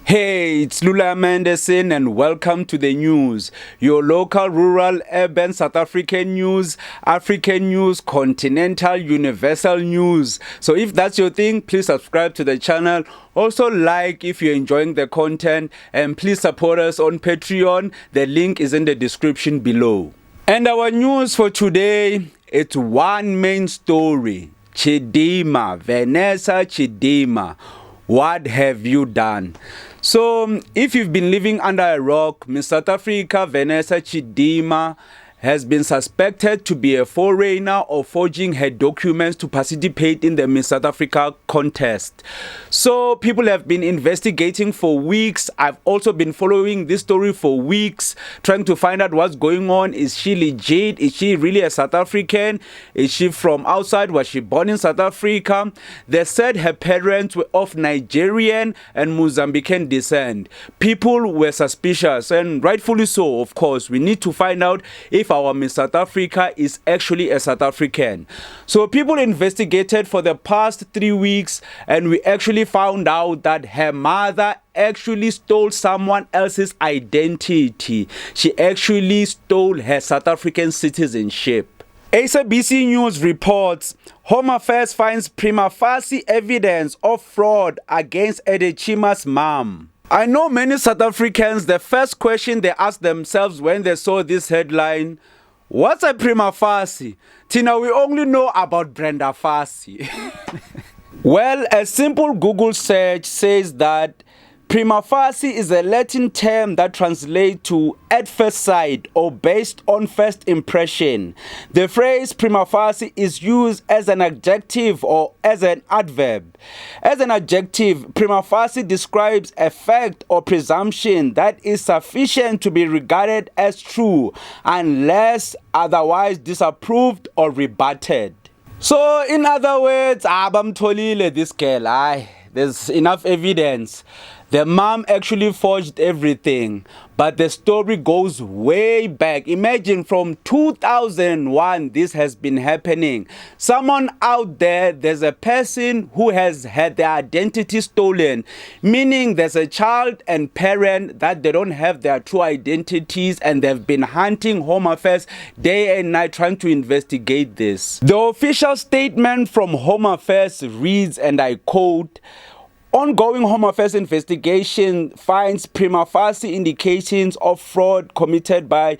Hey, it's Lula Anderson and welcome to the news. Your local, rural, urban, South African news, African news, continental, universal news. So if that's your thing, please subscribe to the channel. Also like if you're enjoying the content, and please support us on Patreon. The link is in the description below. And our news for today, it's one main story. Chidimma, Vanessa Chidimma. What have you done? So, if you've been living under a rock, Miss South Africa Vanessa Chidimma has been suspected to be a foreigner or forging her documents to participate in the Miss South Africa contest. So people have been investigating for weeks. I've also been following this story for weeks, trying to find out what's going on. Is she legit? Is she really a South African? Is she from outside? Was she born in South Africa? They said her parents were of Nigerian and Mozambican descent. People were suspicious, and rightfully so, of course. We need to find out if our Miss South Africa is actually a South African. So people investigated for the past 3 weeks, and we actually found out that her mother actually stole someone else's identity. She actually stole her South African citizenship. SABC News reports Home Affairs finds prima facie evidence of fraud against Adetshina's mom. I know many South Africans, the first question they asked themselves when they saw this headline, what's a prima facie? Tina, we only know about Brenda Fassie. Well, a simple Google search says that prima facie is a Latin term that translates to at first sight or based on first impression. The phrase prima facie is used as an adjective or as an adverb. As an adjective, prima facie describes a fact or presumption that is sufficient to be regarded as true unless otherwise disapproved or rebutted. So, in other words, abamtholile this girl, there's enough evidence. The mom actually forged everything, but the story goes way back. Imagine from 2001 this has been happening. Someone out there, there's a person who has had their identity stolen, meaning there's a child and parent that they don't have their true identities, and they've been hunting Home Affairs day and night trying to investigate this. The official statement from Home Affairs reads, and I quote, ongoing Home Affairs investigation finds prima facie indications of fraud committed by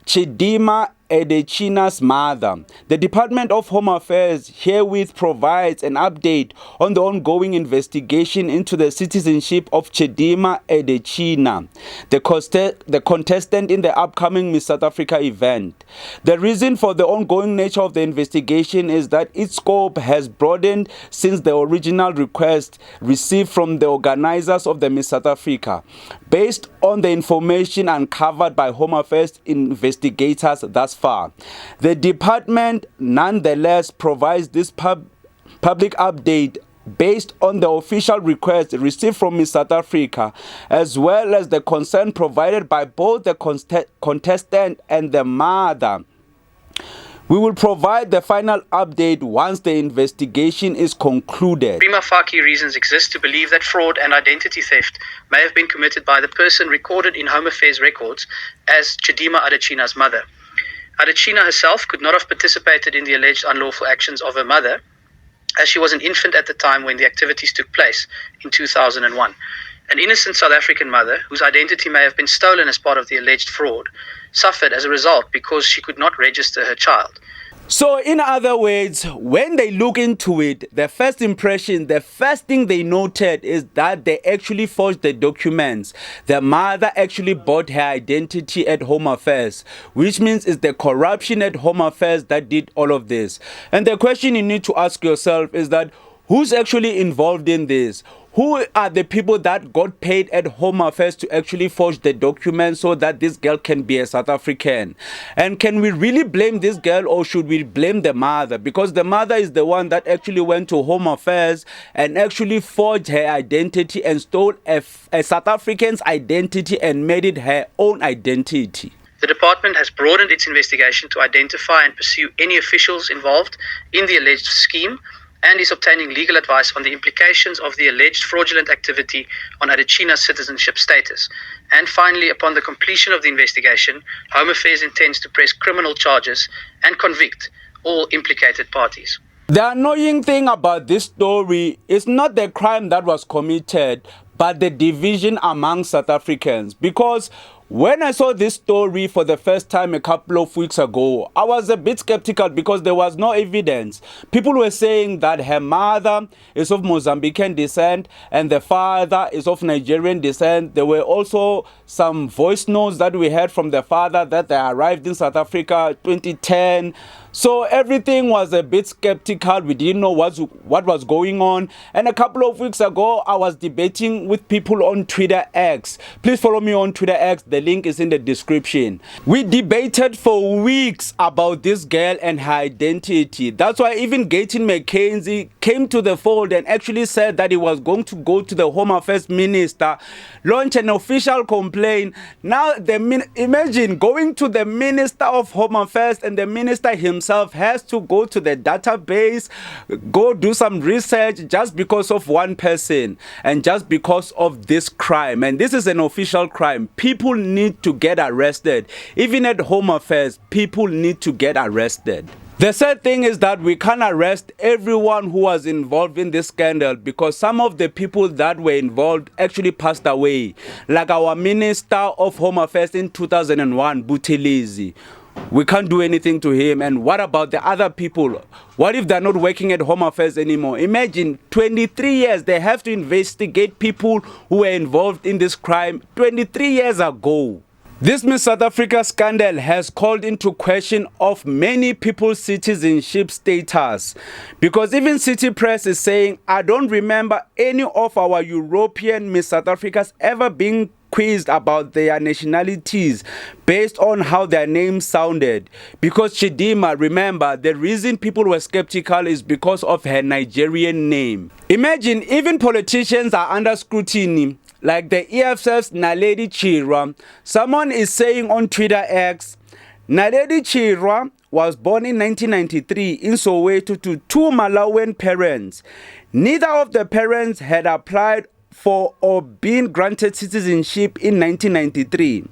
Chidimma Adetshina's mother. The Department of Home Affairs herewith provides an update on the ongoing investigation into the citizenship of Chidimma Adetshina, the contestant in the upcoming Miss South Africa event. The reason for the ongoing nature of the investigation is that its scope has broadened since the original request received from the organizers of the Miss South Africa, based on the information uncovered by Home Affairs investigators thus far. The department nonetheless provides this public update based on the official request received from Miss South Africa, as well as the concern provided by both the contestant and the mother. We will provide the final update once the investigation is concluded. Prima facie reasons exist to believe that fraud and identity theft may have been committed by the person recorded in Home Affairs records as Chidimma Adetshina's mother. Adetshina herself could not have participated in the alleged unlawful actions of her mother, as she was an infant at the time when the activities took place in 2001. An innocent South African mother, whose identity may have been stolen as part of the alleged fraud, suffered as a result because she could not register her child. So, in other words, when they look into it, the first impression, the first thing they noted is that they actually forged the documents. The mother actually bought her identity at Home Affairs, which means it's the corruption at Home Affairs that did all of this. And the question you need to ask yourself is that who's actually involved in this? Who are the people that got paid at Home Affairs to actually forge the documents so that this girl can be a South African? And can we really blame this girl, or should we blame the mother? Because the mother is the one that actually went to Home Affairs and actually forged her identity and stole a South African's identity and made it her own identity. The department has broadened its investigation to identify and pursue any officials involved in the alleged scheme, and is obtaining legal advice on the implications of the alleged fraudulent activity on Adetshina's citizenship status. And finally, upon the completion of the investigation, Home Affairs intends to press criminal charges and convict all implicated parties. The annoying thing about this story is not the crime that was committed, but the division among South Africans. Because when I saw this story for the first time a couple of weeks ago, I was a bit skeptical because there was no evidence. People were saying that her mother is of Mozambican descent and the father is of Nigerian descent. There were also some voice notes that we heard from the father that they arrived in South Africa 2010. So everything was a bit skeptical. We didn't know what was going on. And a couple of weeks ago, I was debating with people on Twitter X. Please follow me on Twitter X. The link is in the description. We debated for weeks about this girl and her identity. That's why even Gayton McKenzie came to the fold and actually said that he was going to go to the Home Affairs Minister, launch an official complaint. Now, imagine going to the Minister of Home Affairs, and the Minister himself has to go to the database, go do some research just because of one person and just because of this crime. And this is an official crime. People need to get arrested. Even at Home Affairs, people need to get arrested. The sad thing is that we can't arrest everyone who was involved in this scandal because some of the people that were involved actually passed away. Like our Minister of Home Affairs in 2001, Buthelezi. We can't do anything to him. And what about the other people? What if they're not working at Home Affairs anymore? Imagine 23 years they have to investigate people who were involved in this crime 23 years ago. This Miss South Africa scandal has called into question of many people's citizenship status, because even City Press is saying, I don't remember any of our European Miss South Africas ever being quizzed about their nationalities based on how their names sounded. Because Chidimma, remember, the reason people were skeptical is because of her Nigerian name. Imagine even politicians are under scrutiny. Like the EFF's Naledi Chirwa. Someone is saying on Twitter X, Naledi Chirwa was born in 1993 in Soweto to two Malawian parents. Neither of the parents had applied for or been granted citizenship in 1993.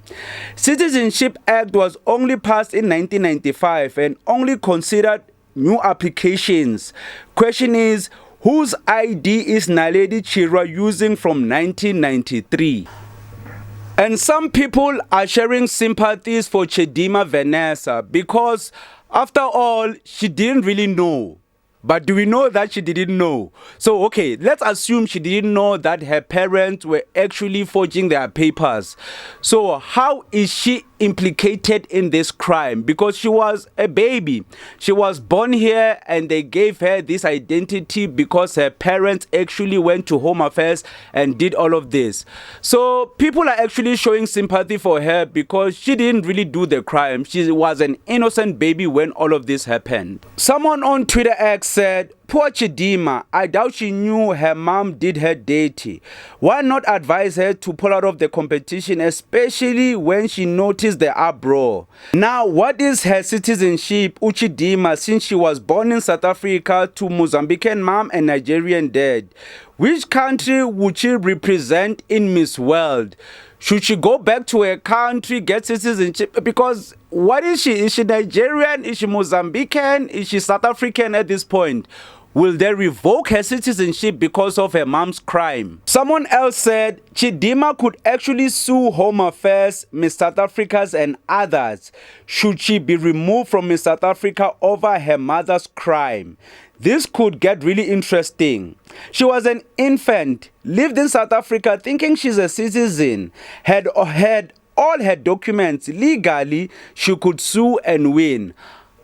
Citizenship Act was only passed in 1995 and only considered new applications. Question is, whose ID is Naledi Chirwa using from 1993? And some people are sharing sympathies for Chidimma Vanessa because, after all, she didn't really know. But do we know that she didn't know? So, okay, let's assume she didn't know that her parents were actually forging their papers. So, how is she implicated in this crime? Because she was a baby. She was born here and they gave her this identity because her parents actually went to Home Affairs and did all of this. So, people are actually showing sympathy for her because she didn't really do the crime. She was an innocent baby when all of this happened. Someone on Twitter X said, poor Chidimma, I doubt she knew her mom did her dirty. Why not advise her to pull out of the competition, especially when she noticed the uproar? Now, what is her citizenship, Chidimma, since she was born in South Africa to Mozambican mom and Nigerian dad? Which country would she represent in Miss World? Should she go back to her country, get citizenship? Because what is she? Is she Nigerian? Is she Mozambican? Is she South African at this point? Will they revoke her citizenship because of her mom's crime? Someone else said Chidimma could actually sue Home Affairs, Miss South Africa's and others should she be removed from Miss South Africa over her mother's crime. This could get really interesting. She was an infant, lived in South Africa thinking she's a citizen, had all her documents legally, she could sue and win.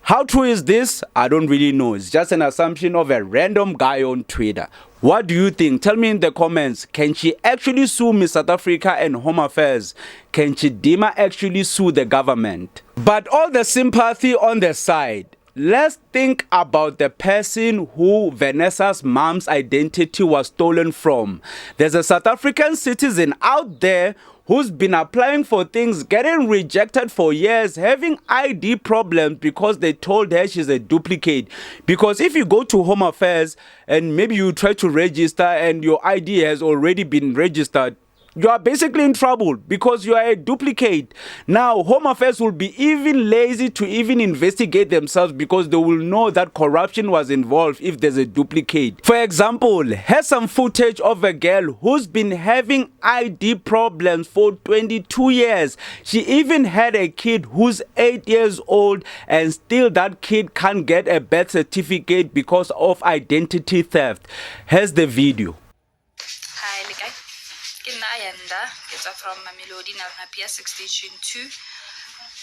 How true is this? I don't really know. It's just an assumption of a random guy on Twitter. What do you think? Tell me in the comments. Can she actually sue Miss South Africa and Home Affairs? Can Chidimma actually sue the government? But all the sympathy on the side, let's think about the person who Vanessa's mom's identity was stolen from. There's a South African citizen out there who's been applying for things, getting rejected for years, having ID problems because they told her she's a duplicate. Because if you go to Home Affairs and maybe you try to register and your ID has already been registered, you are basically in trouble because you are a duplicate. Now, Home Affairs will be even lazy to even investigate themselves because they will know that corruption was involved if there's a duplicate. For example, here's some footage of a girl who's been having ID problems for 22 years. She even had a kid who's 8 years old and still that kid can't get a birth certificate because of identity theft. Here's the video. Hi, Likai. Kina Ayanda, it's from Mamelodi, Navnapia 16 2.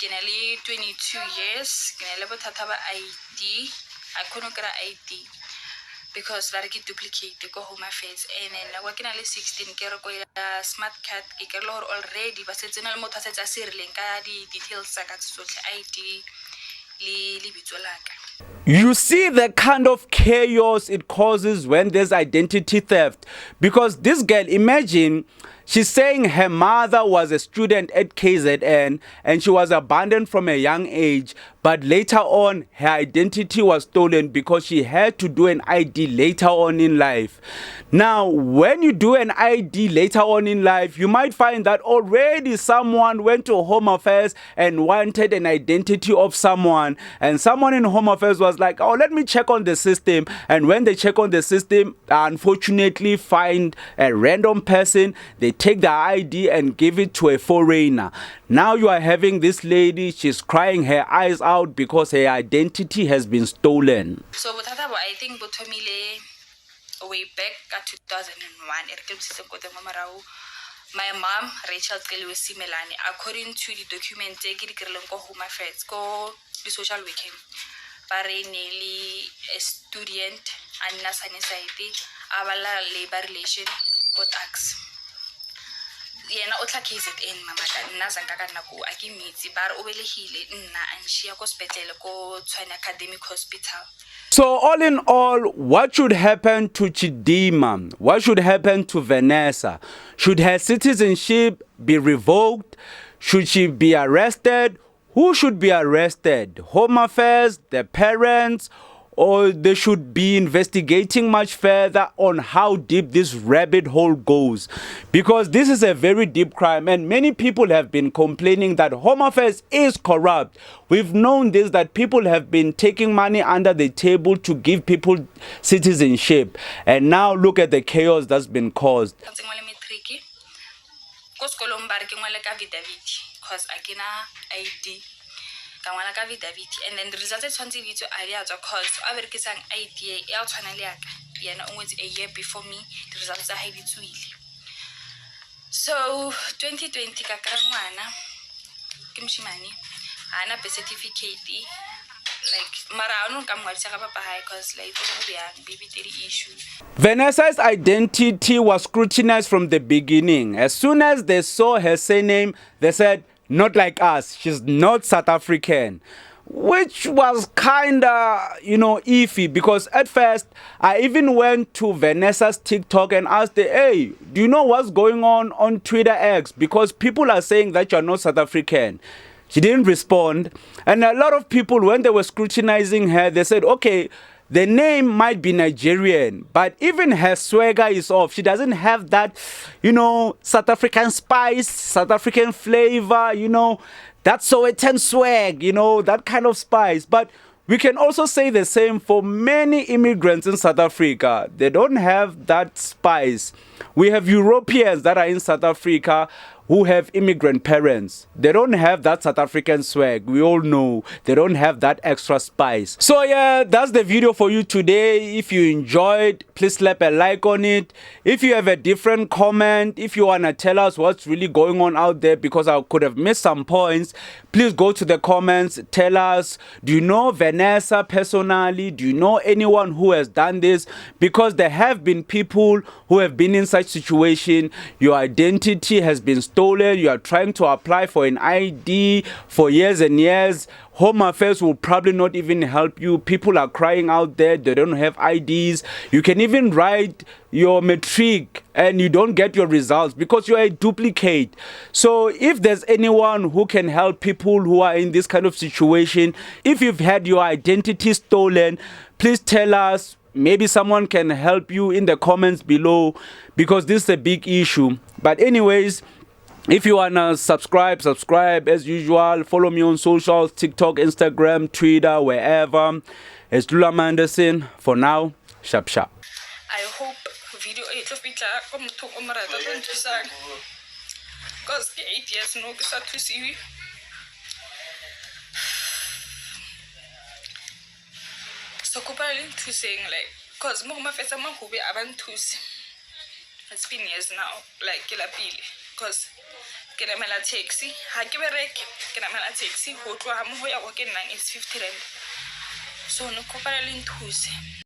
Kinali 22 years, Kinelebo Tataba ID, I couldn't get ID because that get duplicate to go Home Affairs and then working at 16 Keroko smart card, Kikalor already, but it's in a motor sets a sirling, details, social ID, Libitolaka. You see the kind of chaos it causes when there's identity theft. Because this girl, imagine, she's saying her mother was a student at KZN and she was abandoned from a young age. But later on, her identity was stolen because she had to do an ID later on in life. Now, when you do an ID later on in life, you might find that already someone went to Home Affairs and wanted an identity of someone. And someone in Home Affairs was like, oh, let me check on the system. And when they check on the system, unfortunately find a random person. They take the ID and give it to a foreigner. Now you are having this lady, she's crying her eyes out because her identity has been stolen. So I think Botomile way back at 2001, my mom, Rachel Melani, according to the document taken Home Affairs, go the social weekend, nearly a student and Nasa society, Avala labor relation, go tax. Yena otla KZN mama nazangaka naku akimitsi bar obelehile nna anshiya ko hospital ko Tshwane Academic Hospital. So all in all, what should happen to Chidimma? What should happen to Vanessa? Should her citizenship be revoked? Should she be arrested? Who should be arrested? Home Affairs, the parents, or they should be investigating much further on how deep this rabbit hole goes? Because this is a very deep crime and many people have been complaining that Home Affairs is corrupt. We've known this, that people have been taking money under the table to give people citizenship. And now look at the chaos that's been caused. Because I can ID. And then the results are twenty to idea cause I sang ID almost a year before me, the results are highly too. So 2020 Kakramwana Kimshimani, Anna birth certificate like Marano come because like baby issue. Vanessa's identity was scrutinized from the beginning. As soon as they saw her surname, they said, not like us, she's not South African, which was kinda, iffy, because at first I even went to Vanessa's TikTok and asked her, hey, do you know what's going on Twitter X? Because people are saying that you're not South African. She didn't respond. And a lot of people, when they were scrutinizing her, they said, okay, the name might be Nigerian, but even her swagger is off. She doesn't have that, South African spice, South African flavor, that Sowetan swag, that kind of spice. But we can also say the same for many immigrants in South Africa. They don't have that spice. We have Europeans that are in South Africa who have immigrant parents. They don't have that South African swag. We all know they don't have that extra spice. So yeah, that's the video for you today. If you enjoyed, please slap a like on it. If you have a different comment, if you want to tell us what's really going on out there, because I could have missed some points, please go to the comments. Tell us, do you know Vanessa personally? Do you know anyone who has done this? Because there have been people who have been in such situation, your identity has been stolen, you are trying to apply for an ID for years and years, Home Affairs will probably not even help you. People are crying out there, they don't have IDs. You can even write your matric and you don't get your results because you are a duplicate. So if there's anyone who can help people who are in this kind of situation, if you've had your identity stolen, please tell us. Maybe someone can help you in the comments below because this is a big issue. But anyways, if you wanna subscribe as usual. Follow me on socials, TikTok, Instagram, Twitter, wherever. It's Lula Manderson. For now, sharp. I hope video 8 of it come to Omarata to say. Because 8 years no to see. So comparing to saying like, cause Home Affairs and who be avant it's been years now, like kila pili. Cause can I taxi? Hakiberek, can I taxi? Who to have more working 9 is 50 rand. So no comparing to say.